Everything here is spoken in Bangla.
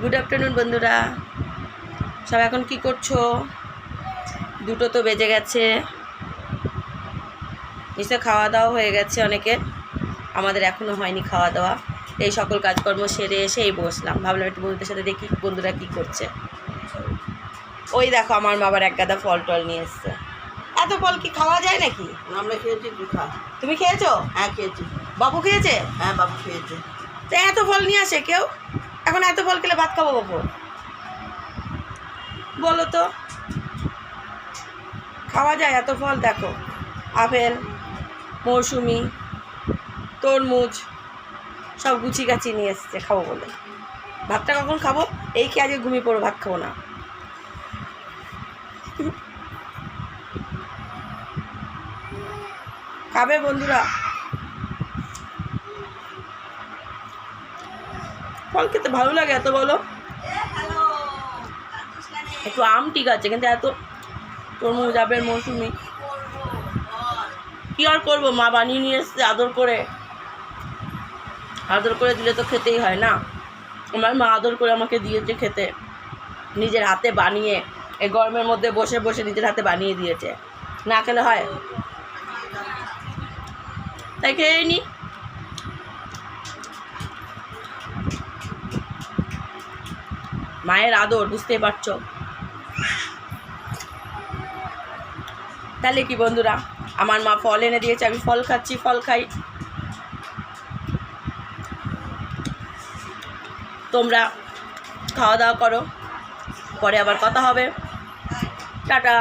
গুড আফটারনুন বন্ধুরা, সব এখন কি করছো? 2টো তো বেজে গেছে, নিশ্চয় খাওয়া দাওয়া হয়ে গেছে অনেকের। আমাদের এখনও হয়নি খাওয়া দাওয়া। এই সকল কাজকর্ম সেরে এসে এই বসলাম, ভাবলাম একটু বন্ধুদের সাথে দেখি বন্ধুরা কি করছে। ওই দেখো আমার মা আবার এক গাদা ফল টল নিয়ে এসছে। এত ফল কি খাওয়া যায় নাকি? আমরা খেয়েছি, তুই খা। তুমি খেয়েছো? হ্যাঁ খেয়েছি। বাবু খেয়েছে? হ্যাঁ বাবু খেয়েছে। তো এত ফল নিয়ে আসে কেউ? এখন এত ফল খেলে ভাত খাবো বাবু? বলো তো, খাওয়া যায় এত ফল? দেখো, আপেল, মৌসুমি, তরমুজ সব গুছি গাছি নিয়ে এসছে খাবো বলে। ভাতটা কখন খাবো? এই কি আজকে ঘুমিয়ে পড়ো, ভাত খাবো না। খাবে বন্ধুরা? ফল খেতে ভালো লাগে এত, বলো? একটু আম ঠিক আছে, কিন্তু এত তরমুজ, আপেল, মৌসুমি কি আর করবো? মা বানিয়ে নিয়ে এসছে আদর করে। আদর করে দিলে তো খেতেই হয় না। আমার মা আদর করে আমাকে দিয়েছে খেতে, নিজের হাতে বানিয়ে। এই গরমের মধ্যে বসে বসে নিজের হাতে বানিয়ে দিয়েছে, না খেলে হয়? তাই খেয়ে নি। মায়ের আদর বুঝতেই পারছো। তাহলে কি বন্ধুরা, আমার মা ফল এনে দিয়েছে, আমি ফল খাচ্ছি, ফল খাই। তোমরা খাওয়া দাওয়া করো, পরে আবার কথা হবে। টাটা।